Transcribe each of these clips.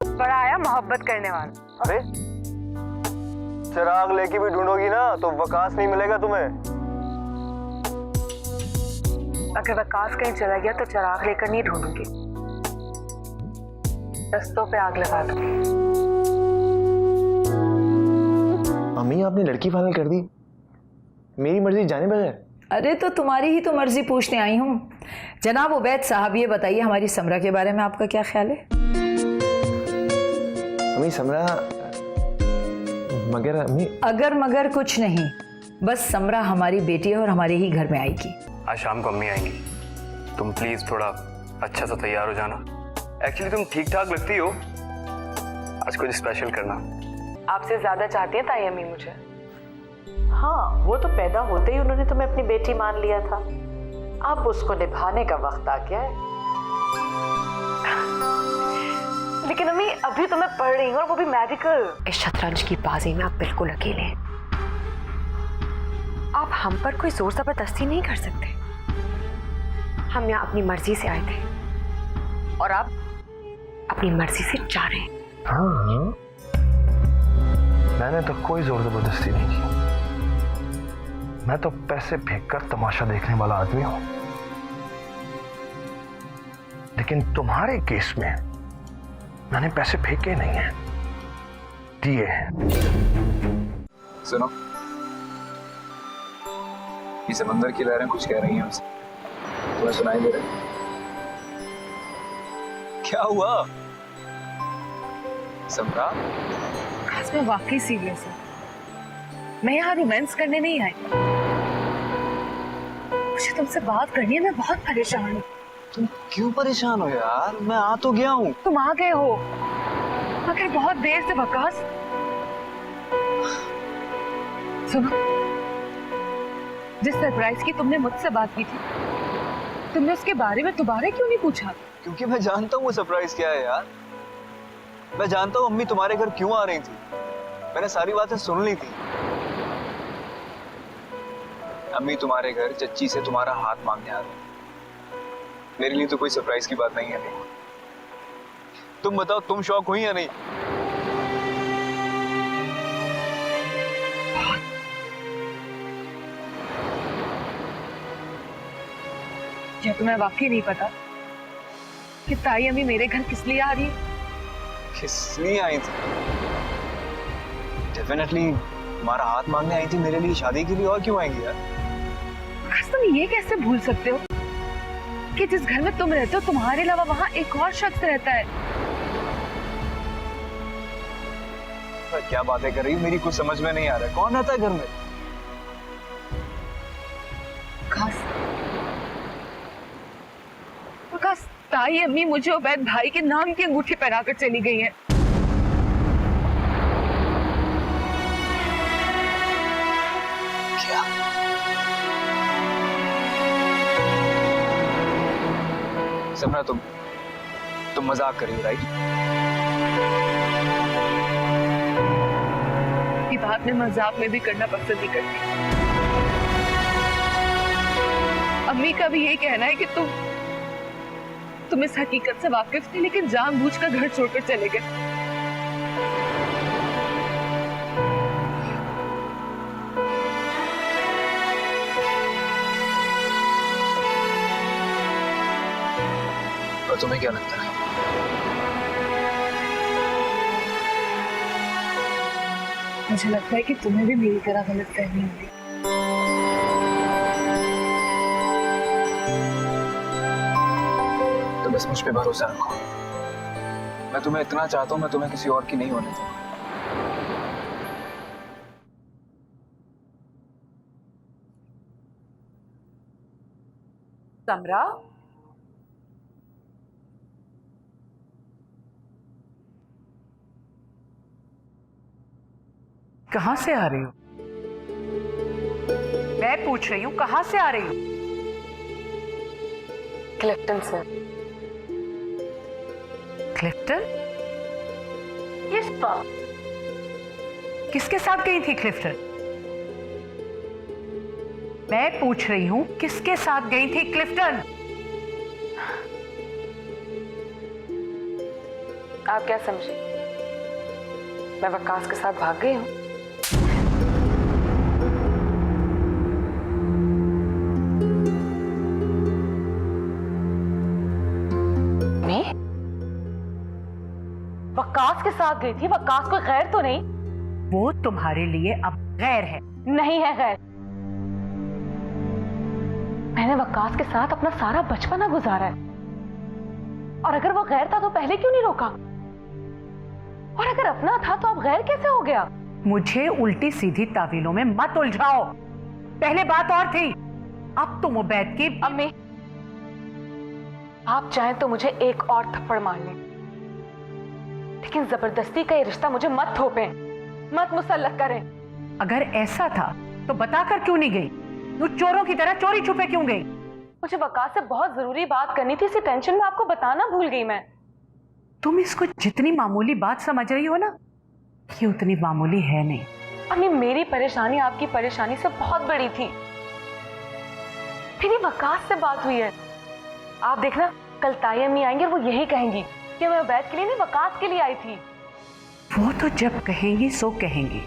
बड़ा आया मोहब्बत करने वाला। अरे चिराग लेके भी ढूंढोगी ना तो वकास नहीं मिलेगा तुम्हें। अगर वकास कहीं चला गया तो चिराग लेकर नहीं ढूंढूंगी, रस्तों पे आग लगा दूंगी। अम्मी आपने लड़की फाइनल कर दी, मेरी मर्जी जाने बगैर। अरे तो तुम्हारी ही तो मर्जी पूछने आई हूँ। जनाब उबैद साहब, ये बताइए हमारी समरा के बारे में आपका क्या ख्याल है? अम्मी समरा मगर अम्मी अगर मगर कुछ नहीं, बस समरा हमारी बेटी है और हमारे ही घर में आएगी। आज शाम को अम्मी आएंगी, तुम प्लीज थोड़ा अच्छा सा तैयार हो जाना। एक्चुअली तुम ठीक ठाक लगती हो, आज कुछ स्पेशल करना। आपसे ज्यादा चाहती है ताई अम्मी मुझे। हाँ, वो तो पैदा होते ही उन्होंने तुम्हें अपनी बेटी मान लिया था। अब उसको निभाने का वक्त आ गया है। लेकिन अम्मी अभी तो मैं पढ़ रही हूँ और वो भी मेडिकल। इस शतरंज की बाजी में आप बिल्कुल अकेले हैं। आप हम पर कोई जोर जबरदस्ती नहीं कर सकते। हम यहाँ अपनी मर्जी से आए थे और आप अपनी मर्जी से जा रहे हैं। हाँ, मैंने तो कोई जोर जबरदस्ती नहीं की। मैं तो पैसे फेंककर तमाशा देखने वाला आदमी हूं। लेकिन तुम्हारे केस में मैंने पैसे फेंके नहीं हैं, दिए हैं। सुनो, ये समंदर की लहरें कुछ कह रही हैं हमसे, तुम्हें सुनाई दे रहा है? क्या हुआ समरा? आज मैं वाकई सीरियस हूँ। मैं यहाँ रोमांस करने नहीं आई, मुझे तुमसे बात करनी है। मैं बहुत परेशान हूँ। तुम क्यों परेशान हो यार? मैं आ तो गया हूँ। तुम आ गए हो मगर बहुत देर से। वकास सुनो, जिस सरप्राइज की तुमने मुझसे बात की थी, तुमने उसके बारे में दोबारा क्यों नहीं पूछा? क्योंकि मैं जानता हूँ वो सरप्राइज क्या है यार। मैं जानता हूँ अम्मी तुम्हारे घर क्यों आ रही थी। मैंने सारी बातें सुन ली थी। अम्मी तुम्हारे घर चच्ची से तुम्हारा हाथ मांगने आ रही। मेरे लिए तो कोई सरप्राइज की बात नहीं है। तुम बताओ, तुम शौक हुई या नहीं? क्या तुम्हें वाकई नहीं पता कि ताई अम्मी मेरे घर किस लिए आ रही है? किस लिए आई थी? डेफिनेटली तुम्हारा हाथ मांगने आई थी, मेरे लिए, शादी के लिए। और क्यों आएंगी यार? तुम ये कैसे भूल सकते हो कि जिस घर में तुम रहते हो तुम्हारे अलावा वहां एक और शख्स रहता है? क्या बातें कर रही हो? मेरी कुछ समझ में नहीं आ रहा है। कौन रहता है घर में? वकास, ताई अम्मी मुझे उबैद भाई के नाम की अंगूठी पहनाकर चली गई है। क्या? समरा, तुम मजाक कर रही हो, राइट? ये बात मैं मजाक में भी करना पसंद नहीं करती। अम्मी का भी यही कहना है कि तुम इस हकीकत से वाकिफ थे, लेकिन जानबूझकर घर छोड़कर चले गए। और तुम्हें क्या लगता है? मुझे लगता है कि तुम्हें भी मेरी तरह गलतफहमी होगी। तो बस मुझ पे भरोसा रखो। मैं तुम्हें इतना चाहता हूँ, मैं तुम्हें किसी और की नहीं होने दूंगा। समरा, कहाँ से आ रही हो? मैं पूछ रही हूँ कहाँ से आ रही हो? क्लिफ्टन से। क्लिफ्टन? किस बात? किसके साथ गई थी क्लिफ्टन? मैं पूछ रही हूँ किसके साथ गई थी क्लिफ्टन? आप क्या समझे, मैं वकास के साथ भाग गई हूँ? मैं वकास के साथ गई थी? वकास कोई गैर तो नहीं? वो तुम्हारे लिए अब गैर है। नहीं है गैर। मैंने वकास के साथ अपना सारा बचपना गुजारा है, और अगर वो गैर था तो पहले क्यों नहीं रोका? और अगर अपना था तो अब गैर कैसे हो गया? मुझे उल्टी सीधी तावीलों में मत उलझाओ। पहले बात और थी, अब तुम उबैद की। अम्मी, आप चाहें तो मुझे एक और थप्पड़ मार लें, लेकिन जबरदस्ती का ये रिश्ता मुझे मत थोपें, मत मुसल्लत करें। अगर ऐसा था तो बताकर क्यों नहीं गई? तू चोरों की तरह चोरी छुपे क्यों गई? मुझे वकास से बहुत जरूरी बात करनी थी, इसी टेंशन में आपको बताना भूल गई मैं। तुम इसको जितनी मामूली बात समझ रही हो ना, ये उतनी मामूली है नहीं। अम्मी, मेरी परेशानी आपकी परेशानी से बहुत बड़ी थी। मेरी वकास से बात हुई है। आप देखना, कल ताई अम्मी आएंगे और वो यही कहेंगी कि मैं उबैद के लिए नहीं, वकास के लिए आई थी। वो तो जब कहेंगी सो कहेंगी।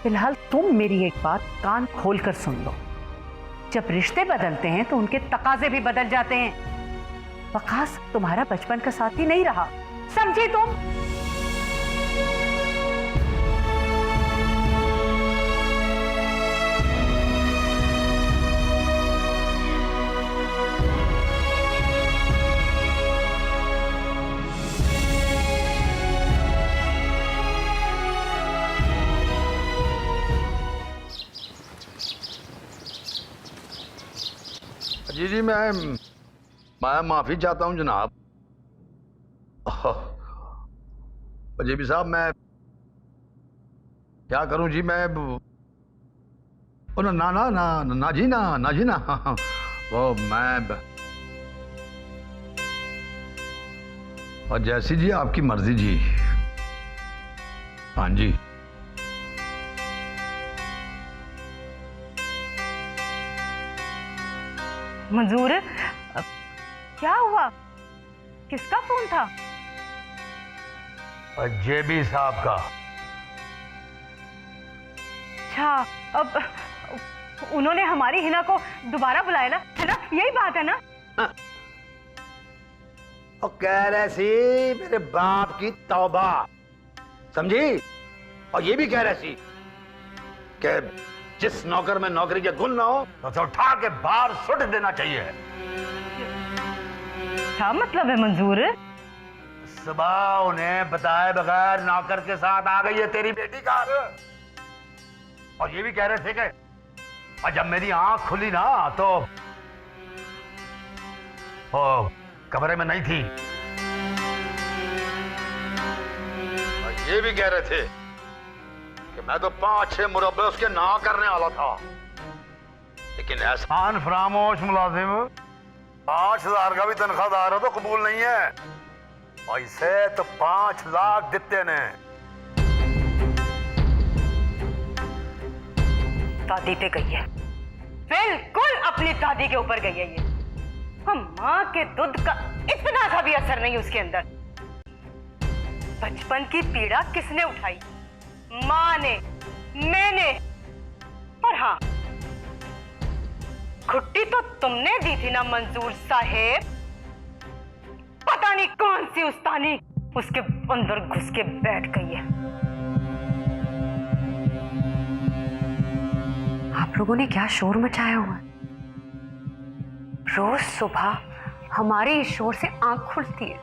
फिलहाल तुम मेरी एक बात कान खोल कर सुन लो। जब रिश्ते बदलते हैं तो उनके तकाजे भी बदल जाते हैं। वकास तुम्हारा बचपन का साथी नहीं रहा, समझी तुम? जी जी, मैं माफी चाहता हूं जनाब। जी साहब, मैं क्या करूं जी? मैं ना ना ना ना ना जी ना ना जी ना वो मैं और जैसी जी आपकी मर्जी जी। हाँ जी। मंजूर, क्या हुआ? किसका फोन था? जेबी साहब का। अच्छा, अब उन्होंने हमारी हिना को दोबारा बुलाया ना, है ना? यही बात है ना? और कह रहे सी मेरे बाप की तौबा, समझी? और ये भी कह रहे सी कि जिस नौकर में नौकरी के गुण ना हो तो उसे उठा के बाहर सुट देना चाहिए। क्या मतलब है मंजूर? सुबह उन्हें बताए बगैर नौकर के साथ आ गई है तेरी बेटी का। और ये भी कह रहे थे कि और जब मेरी आंख खुली ना तो वो कमरे में नहीं थी। और ये भी कह रहे थे कि मैं तो 5-6 मुरब्बे उसके ना करने वाला था, लेकिन एहसान फरामोश मुलाजिम 5,000 का भी तनख्वाहदार हो तो कबूल नहीं है। ऐसे तो 5 लाख देते ने। दादी पे गई है, बिल्कुल अपनी दादी के ऊपर गई है ये। हम माँ के दूध का इतना सा भी असर नहीं उसके अंदर। बचपन की पीड़ा किसने उठाई? माँ ने, मैंने। और हाँ, छुट्टी तो तुमने दी थी ना मंजूर साहेब। पता नहीं कौन सी उस्तानी उसके अंदर घुस के बैठ गई है। आप लोगों ने क्या शोर मचाया हुआ है? रोज सुबह हमारे इस शोर से आंख खुलती है।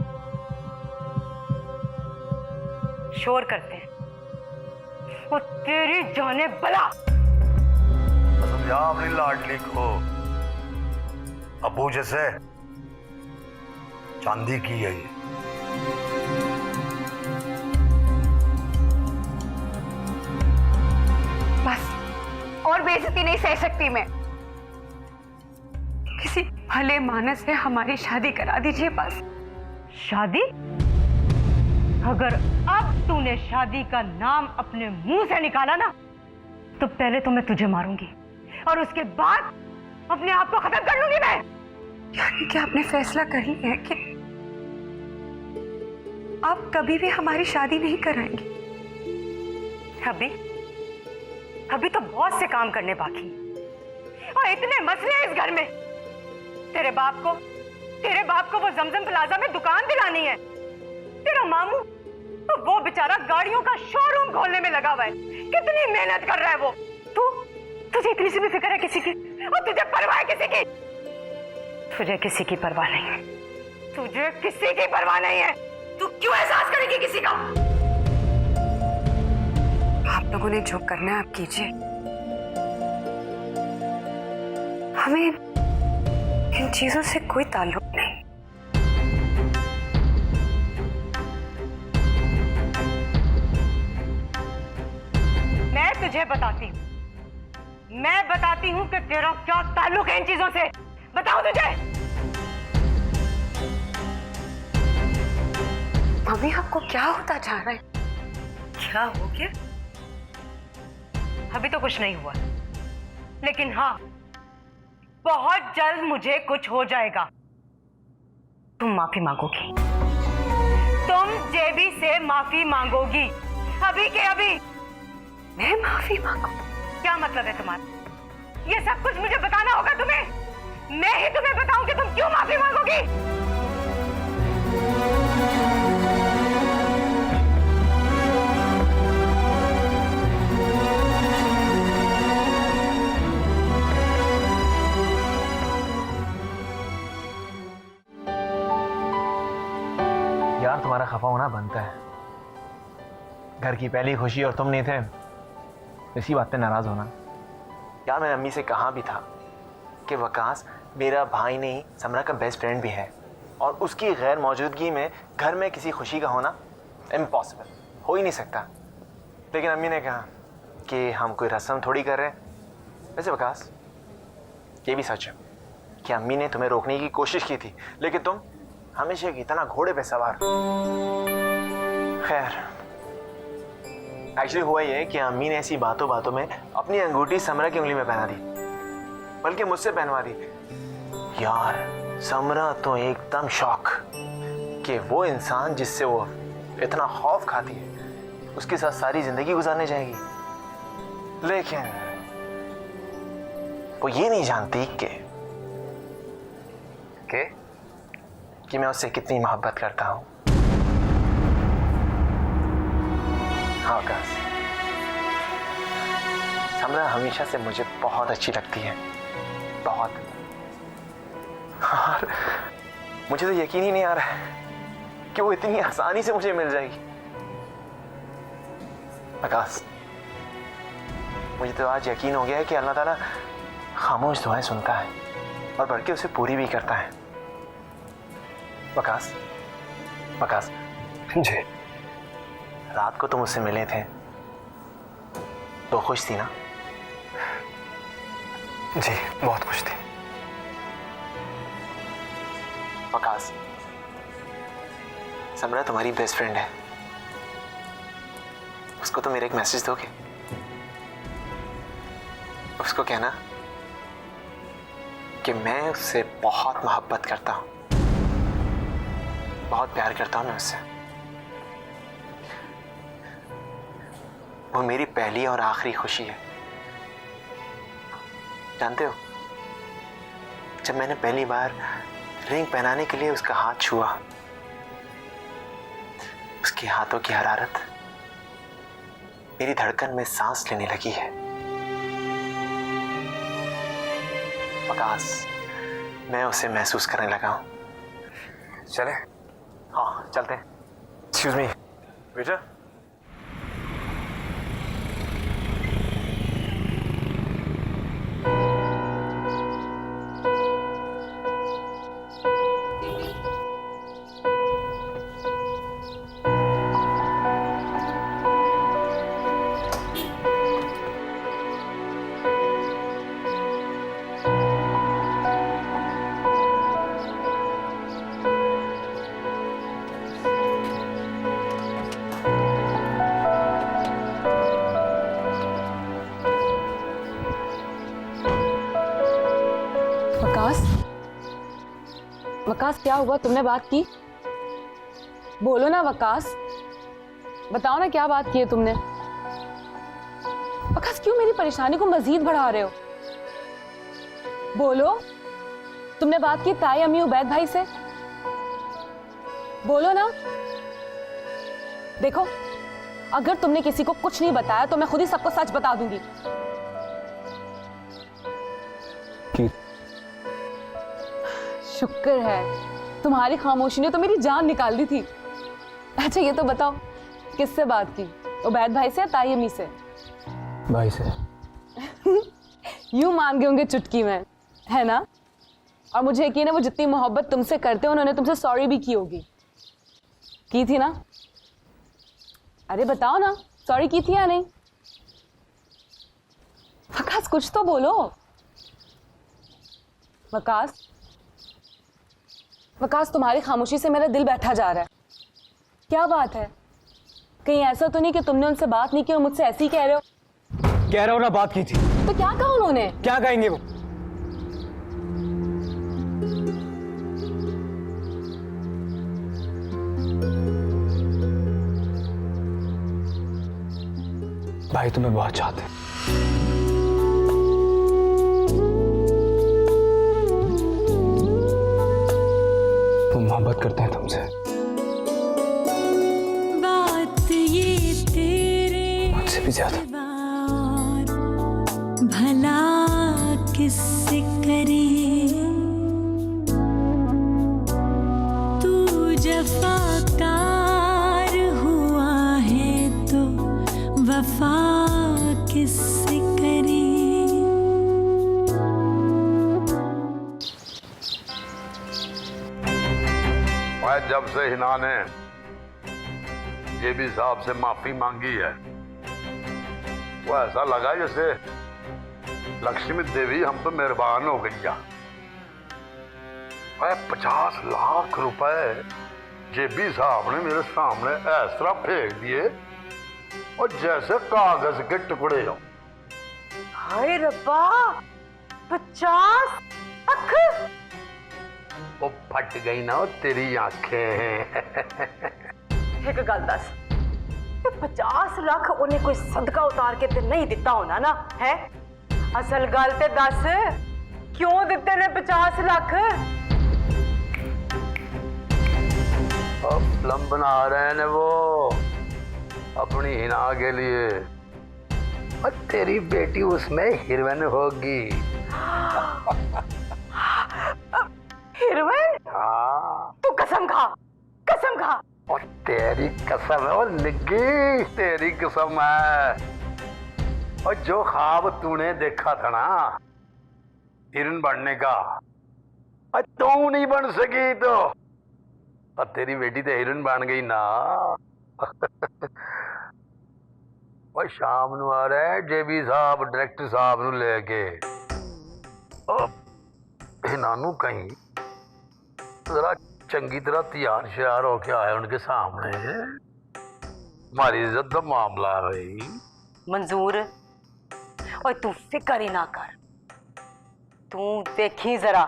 शोर करते हैं वो तेरी जाने बला। समझा अपनी लाडली को, अबू जैसे चांदी की है ये। बस और बेइज्जती नहीं सह सकती मैं। किसी भले मानस से हमारी शादी करा दीजिए बस। शादी? अगर अब तूने शादी का नाम अपने मुंह से निकाला ना, तो पहले तो मैं तुझे मारूंगी और उसके बाद अपने आप को खत्म कर लूंगी मैं। यानी कि आपने फैसला कर लिया है कि आप कभी भी हमारी शादी नहीं कराएंगे? अभी तो बहुत से काम करने बाकी हैं। और इतने मसले हैं इस घर में। तेरे बाप को वो जमजम प्लाजा में दुकान दिलानी है। तेरा मामू तो वो बेचारा गाड़ियों का शोरूम खोलने में लगा हुआ है। कितनी मेहनत कर रहा है वो। तुझे इतनी सी भी फिक्र है किसी की? और तुझे परवाह है किसी की? तुझे किसी की परवाह नहीं है। तुझे किसी की परवाह नहीं है। तू क्यों एहसास करेगी किसी का? आप लोगों ने जो करना है आप कीजिए। हमें इन चीजों से कोई ताल्लुक नहीं। मैं बताती हूँ कि तेरा क्या ताल्लुक है इन चीजों से। बताओ तुझे। मम्मी आपको क्या होता जा रहा है? क्या हो गया? अभी तो कुछ नहीं हुआ, लेकिन हाँ बहुत जल्द मुझे कुछ हो जाएगा। तुम माफी मांगोगी। तुम जेबी से माफी मांगोगी। अभी के अभी। मैं माफी मांगू? क्या मतलब है तुम्हारा? ये सब कुछ मुझे बताना होगा तुम्हें। मैं ही तुम्हें बताऊं कि तुम क्यों माफी मांगोगी। यार तुम्हारा खफा होना बनता है। घर की पहली खुशी और तुम नहीं थे, इसी बात पे नाराज होना। यार मैंने अम्मी से कहा भी था कि वकास मेरा भाई नहीं समरा का बेस्ट फ्रेंड भी है, और उसकी गैर मौजूदगी में घर में किसी खुशी का होना इम्पॉसिबल, हो ही नहीं सकता। लेकिन अम्मी ने कहा कि हम कोई रस्म थोड़ी कर रहे हैं। वैसे वकास ये भी सच है कि अम्मी ने तुम्हें रोकने की कोशिश की थी, लेकिन तुम हमेशा की तरह घोड़े पे सवार। खैर एक्चुअली हुआ ये कि अम्मी ने ऐसी बातों बातों में अपनी अंगूठी समरा की उंगली में पहना दी, बल्कि मुझसे पहनवा दी। यार समरा तो एकदम शॉक कि वो इंसान जिससे वो इतना खौफ खाती है उसके साथ सारी जिंदगी गुजारने जाएगी। लेकिन वो ये नहीं जानती कि मैं उससे कितनी मोहब्बत करता हूं। हाँ आकाश, समरा हमेशा से मुझे बहुत अच्छी लगती है, बहुत। और मुझे तो यकीन ही नहीं आ रहा है कि वो इतनी आसानी से मुझे मिल जाएगी। आकाश मुझे तो आज यकीन हो गया है कि अल्लाह ताला खामोश दुआएं सुनता है और बल्कि उसे पूरी भी करता है। वकास, वकास जी, रात को तुम मुझसे मिले थे तो खुश थी ना? जी बहुत खुश थी। वकास, समरा तुम्हारी बेस्ट फ्रेंड है, उसको तो मेरे एक मैसेज दोगे? उसको कहना कि मैं उससे बहुत मोहब्बत करता हूं, बहुत प्यार करता हूं मैं उससे। वो मेरी पहली और आखिरी खुशी है। जानते हो, जब मैंने पहली बार रिंग पहनाने के लिए उसका हाथ छुआ, उसके हाथों की हरारत मेरी धड़कन में सांस लेने लगी है। वकास, मैं उसे महसूस करने लगा हूं। चले? हाँ चलते हैं। Excuse me waiter. वकास क्या हुआ, तुमने बात की? बोलो ना वकास, बताओ ना क्या बात की है तुमने? वकास क्यों मेरी परेशानी को मजीद बढ़ा रहे हो? बोलो, तुमने बात की ताई अम्मी उबैद भाई से? बोलो ना। देखो, अगर तुमने किसी को कुछ नहीं बताया तो मैं खुद ही सबको सच बता दूंगी। शुक्र है, तुम्हारी खामोशी ने तो मेरी जान निकाल दी थी। अच्छा ये तो बताओ, किससे बात की, उबैद भाई से या ताई अम्मी से? भाई से। यूं मान गए होंगे चुटकी में, है ना? और मुझे यकीन है वो जितनी मोहब्बत तुमसे करते हैं उन्होंने तुमसे सॉरी भी की होगी। की थी ना? अरे बताओ ना, सॉरी की थी या नहीं? वकास कुछ तो बोलो। वकास, वकास तुम्हारी खामोशी से मेरा दिल बैठा जा रहा है। क्या बात है? कहीं ऐसा तो नहीं कि तुमने उनसे बात नहीं की और मुझसे ऐसे ही कह रहे हो? कह रहा हूँ ना, बात की थी। तो क्या कहा उन्होंने? क्या कहेंगे वो? भाई तुम्हें बहुत चाहते हैं। वो मोहब्बत करते हैं तुमसे। बात ये तेरे मुझसे भी ज्यादा। भला किससे करे, तू जफाकार हुआ है तो वफा किससे करे। जब से हिना ने ये भी साहब से माफी मांगी है, वो ऐसा लगा जैसे लक्ष्मी देवी हम तो मेहरबान हो गई। 50 लाख रुपए जेबी साहब ने मेरे सामने इस तरह फेंक दिए और जैसे कागज के टुकड़े हो। हाय रब्बा, 50 लाख! वो फट गई ना तेरी आंखें। एक गल दस, 50 लाख उन्हें कोई सदका उतार के ते नहीं दिता होना ना है? असल गल ते दस, क्यों दिते ने 50 लाख? अब फिल्म बना रहे हैं वो अपनी हिना के लिए, और तेरी बेटी उसमें हीरोइन होगी। हीरोइन? हाँ। तू कसम खा, कसम खा। और तेरी कसम है, और निग्गी तेरी कसम है। और जो ख्वाब तूने देखा था ना हिरन बनने का, और तू नहीं बन सकी तो, और तेरी बेटी तो हिरन बन गई ना। और शाम ਨੂੰ आ रहे हैं जेबी साहब डायरेक्टर साहब ਨੂੰ लेके, हिनानू कहीं जरा चंगी तरह तैयार श्यार होके आए उनके सामने। हमारी इज्जत का मामला है भाई। मंजूर, और तू फिक्र ही ना कर, तू देखी जरा,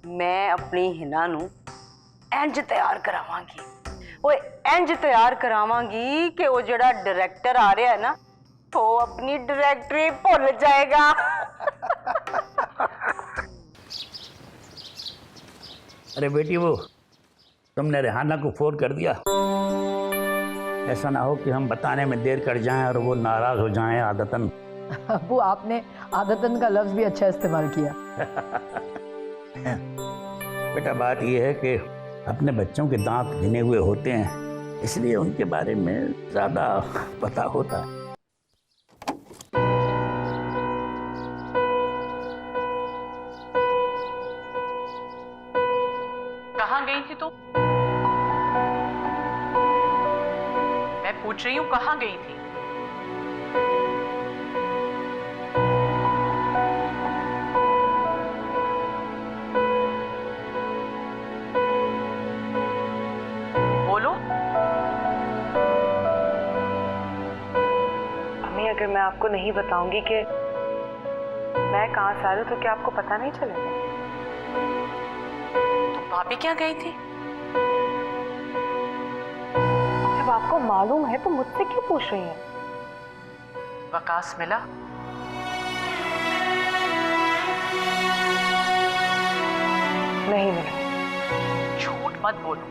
मैं अपनी हिना नू इंज तैयार करावांगी, वो इंज तैयार करावांगी कि वो जड़ा डायरेक्टर आ रहा है ना, वो अपनी डायरेक्टरी भूल जाएगा। अरे बेटी, वो तुमने रेहाना को फोन कर दिया? ऐसा ना हो कि हम बताने में देर कर जाएं और वो नाराज हो जाएं आदतन। अबू, आपने आदतन का लफ्ज भी अच्छा इस्तेमाल किया। बेटा, बात यह है कि अपने बच्चों के दांत गिने हुए होते हैं, इसलिए उनके बारे में ज्यादा पता होता है। कहाँ गई थी तुम? मैं पूछ रही हूँ, कहाँ गई थी? बोलो। अम्मी, अगर मैं आपको नहीं बताऊंगी कि मैं कहाँ से आ रही हूँ तो क्या आपको पता नहीं चलेगा? भाभी क्या गई थी? जब आपको मालूम है तो मुझसे क्यों पूछ रही हैं? वकास मिला? नहीं मिला। झूठ मत बोलो।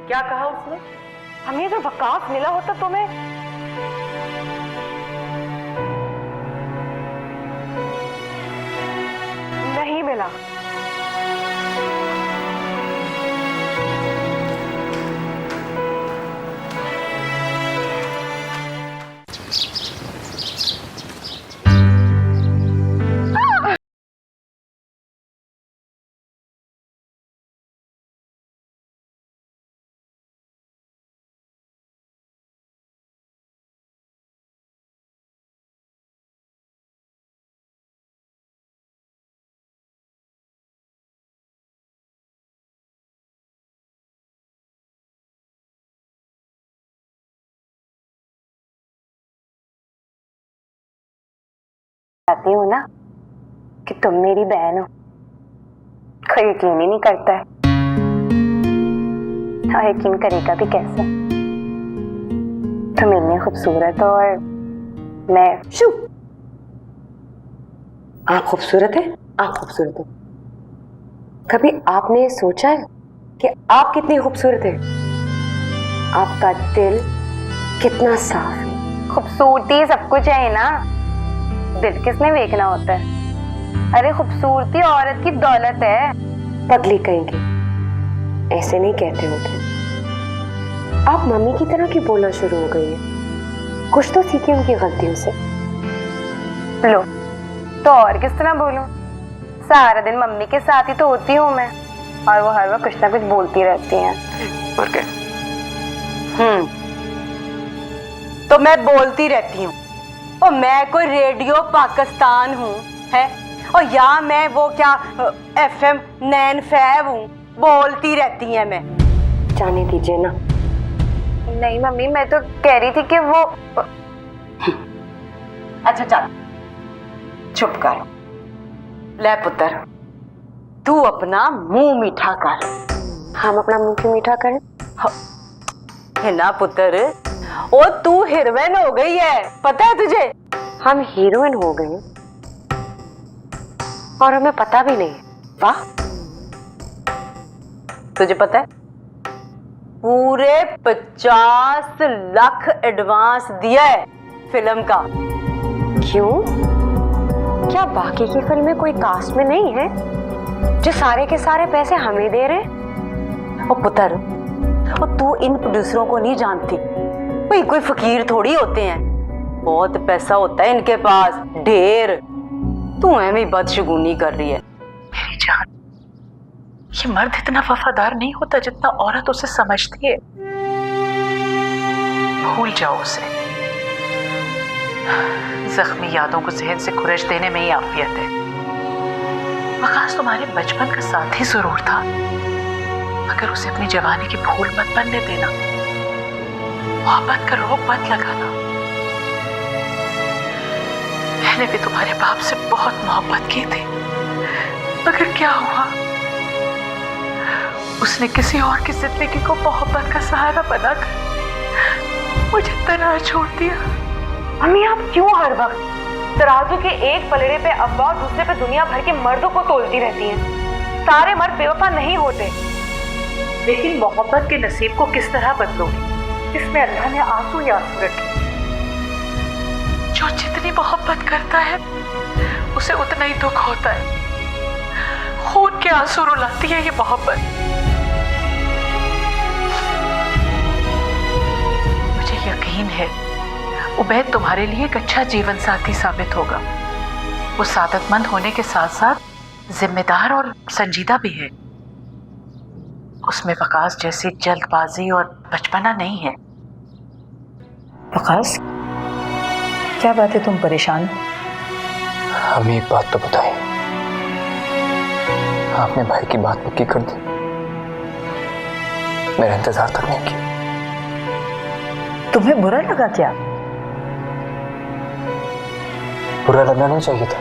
क्या कहा उसने? हमें अगर वकास मिला होता तो मैं नहीं मिला। चाहती हूँ ना कि तुम मेरी बहन हो। कोई यकीन ही नहीं करता है, और यकीन करेगा भी कैसे? तुम इतनी खूबसूरत हो और मैं शू। आप खूबसूरत है, आप खूबसूरत हो। कभी आपने सोचा है कि आप कितनी खूबसूरत है? आपका दिल कितना साफ है। खूबसूरती सब कुछ है ना, दिल किसने देखना होता है? अरे खूबसूरती औरत की दौलत है। पगली कहेंगे, ऐसे नहीं कहते होते। आप मम्मी की तरह क्यों बोलना शुरू हो गई है? कुछ तो सीखी उनकी गलतियों से। लो तो और किस तरह बोलूं? सारा दिन मम्मी के साथ ही तो होती हूँ मैं, और वो हर वक्त कुछ ना कुछ बोलती रहती हैं। और क्या? तो मैं बोलती रहती हूँ। और मैं कोई रेडियो पाकिस्तान हूँ है? और या मैं वो क्या FM 9 हूँ? बोलती रहती है मैं। जाने दीजिए ना। नहीं मम्मी, मैं तो कह रही थी कि वो अच्छा चल चुप कर। ले पुत्र, तू अपना मुंह मीठा कर। हम अपना मुंह क्यों मीठा करें? है ना पुत्र, ओ तू हीरोइन हो गई है, पता है तुझे? हम हीरोइन हो गए और हमें पता भी नहीं। वाह, तुझे पता है पूरे 50 लाख एडवांस दिया है फिल्म का। क्यों? क्या बाकी की फिल्में कोई कास्ट में नहीं है जो सारे के सारे पैसे हमें दे रहे हैं? ओ पुत्र, और तू इन प्रोड्यूसरों को नहीं जानती, कोई फकीर थोड़ी होते हैं। बहुत पैसा होता है इनके पास, ढेर। तू ऐਵੇਂ ही बदशगुनी कर रही है। मेरी जान, ये मर्द इतना वफादार नहीं होता जितना औरत उसे समझती है। भूल जाओ उसे। जख्मी यादों को जहन से खुरच देने में ही आफियत है। वकास तुम्हारे बचपन का साथी जरूर था, मगर उसे अपनी जवानी की भूल मत बनने देना। मोहब्बत का रोग मत लगाना। मैंने भी तुम्हारे बाप से बहुत मोहब्बत की थी, मगर क्या हुआ? उसने किसी और की जिंदगी को मोहब्बत का सहारा बनाकर मुझे तन्हा छोड़ दिया। मम्मी आप क्यों हर वक्त तराजू के एक पलड़े पे अब्बा और दूसरे पे दुनिया भर के मर्दों को तोलती रहती हैं? सारे मर्द बेवफा नहीं होते। लेकिन मोहब्बत के नसीब को किस तरह बदलोगी जिसमें अल्लाह ने आंसू ही आंसू रखे? जो जितनी मोहब्बत करता है उसे उतना ही दुख होता है। खून के आंसू रुलाती है ये मोहब्बत। मुझे यकीन है उबैद तुम्हारे लिए एक अच्छा जीवन साथी साबित होगा। वो सादतमंद होने के साथ साथ जिम्मेदार और संजीदा भी है। उसमें वकास जैसी जल्दबाजी और बचपना नहीं है। वकास, क्या बात है, तुम परेशान हो? हमें एक बात तो बताइए, आपने भाई की बात पक्की कर दी? मेरा इंतजार तक नहीं किया। तुम्हें बुरा लगा क्या? बुरा लगना नहीं चाहिए था।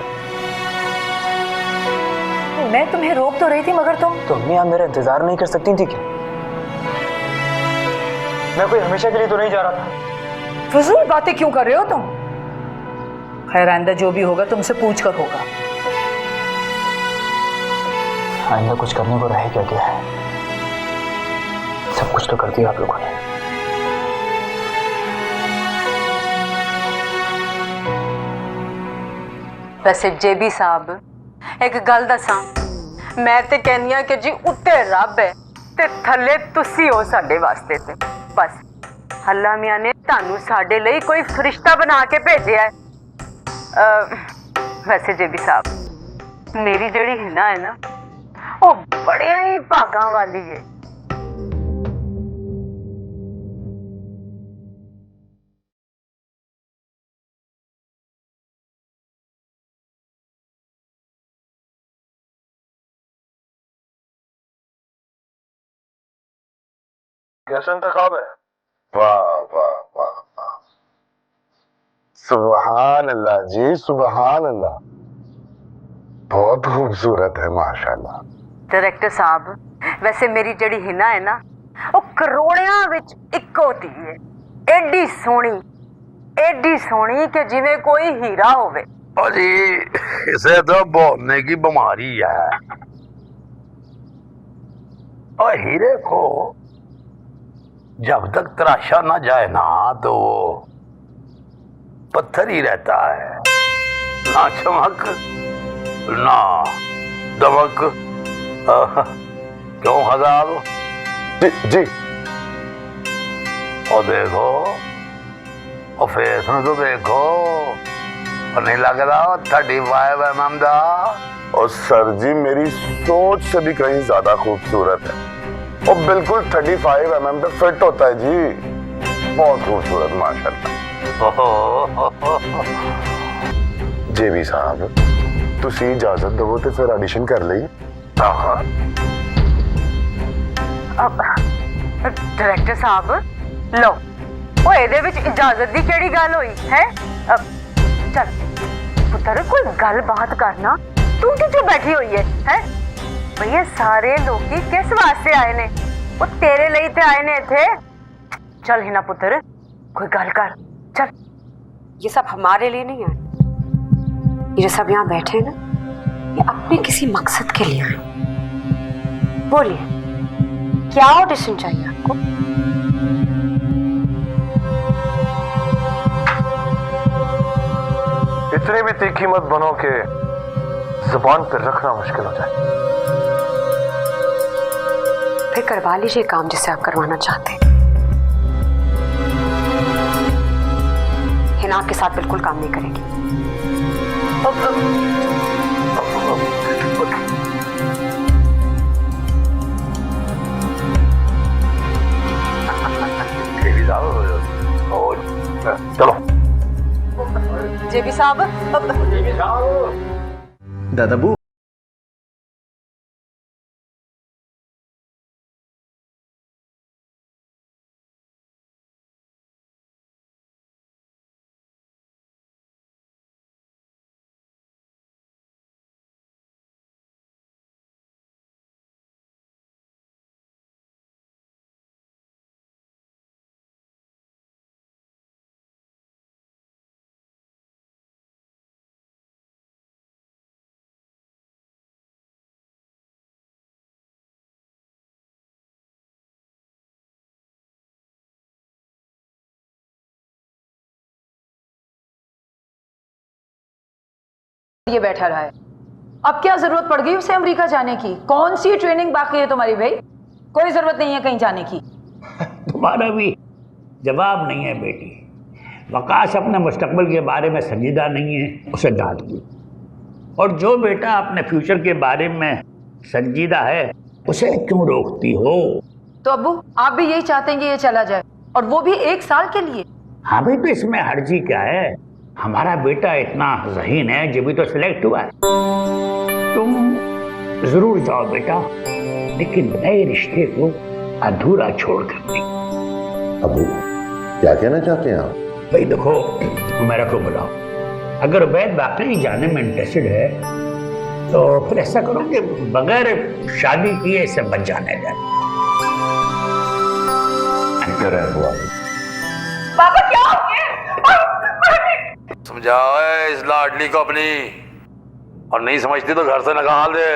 मैं तुम्हें रोक तो रही थी मगर तुम तो अम्मी आप मेरा इंतजार नहीं कर सकती थी क्या? मैं कोई हमेशा के लिए तो नहीं जा रहा था। फजूल बातें क्यों कर रहे हो तुम? खैर आइंदा जो भी होगा तुमसे पूछ कर होगा। आइंदा कुछ करने को रह क्या गया है? सब कुछ तो कर दिया आप लोगों ने। वैसे जेबी साहब एक गल दसां, मैं ते कहनी आ कि जी उत्ते रब है ते थल्ले तुसी हो साडे वास्ते। ते बस अल्लाह मियां ने तानू साडे लई कोई फरिश्ता बना के भेजिया है। वैसे जेबी साहब मेरी जेड़ी हिना है ना वो बड़े ही भागां वाली है। कैसा इंतखाब है? वाह वाह वाह वाह, सुभान अल्लाह जी, सुभान अल्लाह, बहुत खूबसूरत है माशाल्लाह। डायरेक्टर साहब वैसे मेरी जड़ी हिना है ना वो करोड़ियां विच इक होती है। एडी सोहनी कि जिवें कोई हीरा होवे। अरे इसे तो बोलने की बीमारी है। और हीरे को जब तक तराशा ना जाए ना तो वो पत्थर ही रहता है, ना चमक ना दमक। क्यों हजाब? जी जी। और देखो और फेस में तो देखो, और नहीं लग रहा 35 mm दा। और सर जी मेरी सोच से भी कहीं ज्यादा खूबसूरत है और बिल्कुल 35 mm पे फिट होता है जी, बहुत खूबसूरत माशाल्लाह। जेबी साहब तुसी इजाजत दो तो फिर ऑडिशन कर ली। डायरेक्टर साहब लो वो एदे विच इजाजत दी केड़ी गल होई है? चल पुत्र कोई गल बात करना, तू क्यों बैठी हुई है? भैया सारे लोग किस वास्ते आए ने? वो तेरे लिए ते आए ने थे। चल हिना पुत्र कोई गल कर चल। ये सब हमारे लिए नहीं आए, ये जो सब यहाँ बैठे हैं ना ये अपने किसी मकसद के लिए आए। बोलिए क्या ऑडिशन चाहिए आपको? इतनी भी तीखी मत बनो कि जुबान पर रखना मुश्किल हो जाए। फिर करवा लीजिए काम जिसे आप करवाना चाहते हैं। हिना के साथ बिल्कुल काम नहीं करेगी। चलो जेबी साहब। दादाबू ये बैठा रहा है, अब क्या जरूरत पड़ गई उसे अमेरिका जाने की? कौन सी ट्रेनिंग बाकी है तुम्हारी भाई? कोई जरूरत नहीं है कहीं जाने की। तुम्हारा भी जवाब नहीं है बेटी। वकास अपने मुस्तकबिल के बारे में संजीदा नहीं है, उसे डांट दो। और जो बेटा अपने फ्यूचर के बारे में संजीदा है उसे क्यों रोकती हो? तो अब्बू आप भी यही चाहते हैं कि ये चला जाए, और वो भी 1 साल के लिए? हाँ भाई, तो इसमें हर्जी क्या है? हमारा बेटा इतना ज़हीन है जब भी तो सिलेक्ट हुआ है। तुम जरूर जाओ बेटा, लेकिन नए रिश्ते को अधूरा छोड़कर नहीं। अबू क्या कहना चाहते हैं आप? भाई देखो, मेरा को बुलाओ। अगर वैद वाकई जाने में इंटरेस्टेड है तो फिर ऐसा करो कि बगैर शादी किए इसे बच जाने जाए। पापा क्या हो गया? समझाओ इस लाडली को अपनी, और नहीं समझती तो घर से निकाल दे।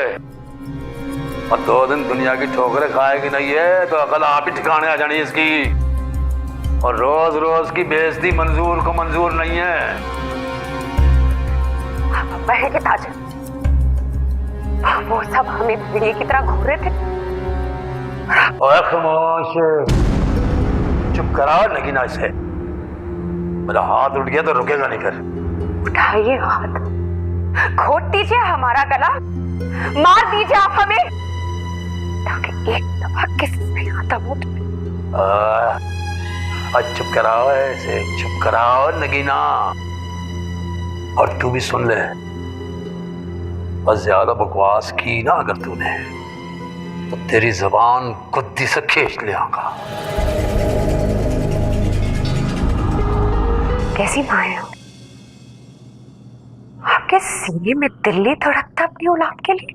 और 2 दिन दुनिया की ठोकरें खाएगी नहीं है तो अकल आप ही ठिकाने आ जानी इसकी। और रोज रोज की बेइज्जती मंजूर को मंजूर नहीं है। बहन के ताज वो सब हमें भेड़िए की तरह घूर रहे थे। ओए खामोश, चुप कराओ नगीना इसे। मेरा हाथ उठ गया तो रुकेगा नहीं फिर। उठाइए हाथ, घोट दीजिए हमारा गला, मार दीजिए आप हमें, ताकि एक दफा किससे खत्म हो आज चुप कराओ ऐसे, चुप कराओ नगीना। और तू भी सुन ले, बस ज्यादा बकवास की ना अगर तूने तो तेरी जबान कुत्ती से खींच ले आऊंगा। कैसी माँ है आपके सीने में दिल नहीं धड़कता अपनी औलाद के लिए?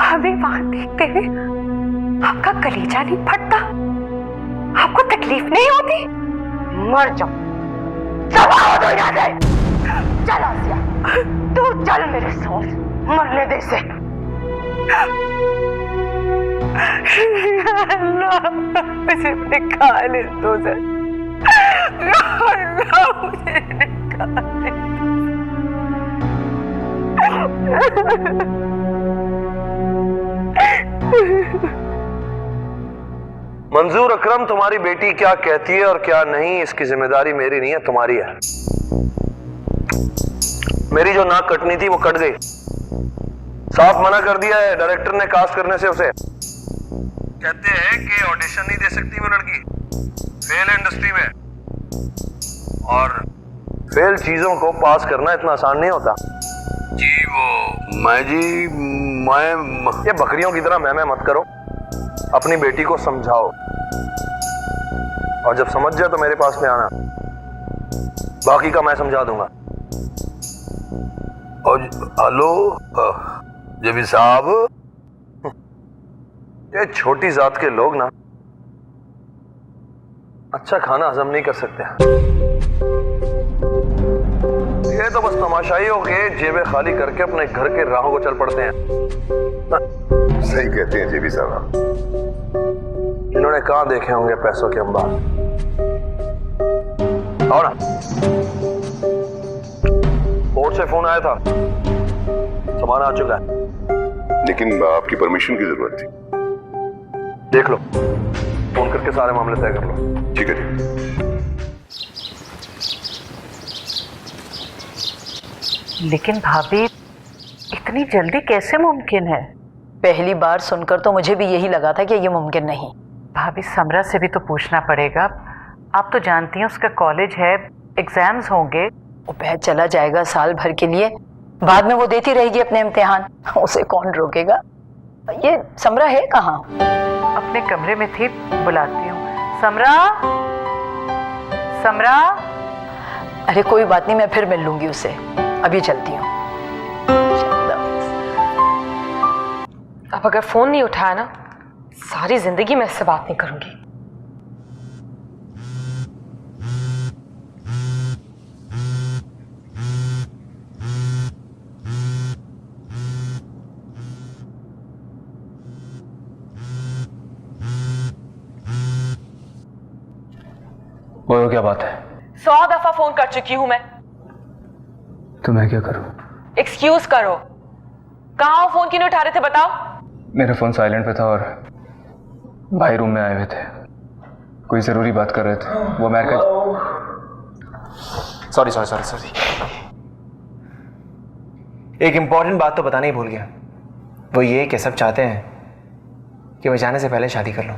हमें वहां देखते हुए आपका कलेजा नहीं फटता? आपको तकलीफ नहीं होती? मर जाओ, दबा दो यहाँ से। चल आसिया, तू चल मेरे साथ, मरने दे इसे। अल्लाह मुझे निकाल इस दो से। अल्लाह मुझे निकाल। मंजूर अकरम, तुम्हारी बेटी क्या कहती है और क्या नहीं, इसकी जिम्मेदारी मेरी नहीं है, तुम्हारी है। मेरी जो नाक कटनी थी वो कट गई। साफ मना कर दिया है डायरेक्टर ने कास्ट करने से उसे। कहते हैं कि ऑडिशन नहीं दे सकती वो लड़की, फेल है इंडस्ट्री में। और फेल चीजों को पास करना इतना आसान नहीं होता जी। मैं ये बकरियों की तरह मैं मत करो, अपनी बेटी को समझाओ, और जब समझ जाए तो मेरे पास में आना, बाकी का मैं समझा दूंगा। और हेलो जबी साहब, ये छोटी जात के लोग ना अच्छा खाना हजम नहीं कर सकते। ये तो बस तमाशाई होके जेबें खाली करके अपने घर के राहों को चल पड़ते हैं। सही कहते हैं जेबी साहब। इन्होंने कहां देखे होंगे पैसों के अंबार। आओ ना, कोर्ट से फोन आया था, सामान आ चुका है। लेकिन आपकी परमिशन की जरूरत थी। देख लो, फोन करके सारे मामले तय कर लो। ठीक है जी। लेकिन भाभी, इतनी जल्दी कैसे मुमकिन है? पहली बार सुनकर तो मुझे भी यही लगा था कि ये मुमकिन नहीं। भाभी, समरा से भी तो पूछना पड़ेगा। आप तो जानती हैं उसका कॉलेज है, एग्जाम्स होंगे। उबैद चला जाएगा साल भर के लिए, बाद में वो देती रहेगी अपने इम्तिहान, उसे कौन रोकेगा? ये समरा है कहाँ? अपने कमरे में थी, बुलाती हूँ। समरा, समरा। अरे कोई बात नहीं, मैं फिर मिल लूंगी उससे, अभी चलती हूँ। अब अगर फोन नहीं उठाया ना, सारी जिंदगी मैं इससे बात नहीं करूंगी। बोलो क्या बात है? 100 दफा फोन कर चुकी हूं मैं। तो मैं क्या करूं? एक्सक्यूज करो। कहाँ हो? फोन क्यों नहीं उठा रहे थे बताओ। मेरा फोन साइलेंट पे था और भाई रूम में आए हुए थे, कोई जरूरी बात कर रहे थे। वो America. Sorry sorry sorry sorry, एक इंपॉर्टेंट बात तो बताना ही भूल गया। वो ये कि सब चाहते हैं कि मैं जाने से पहले शादी कर लूं।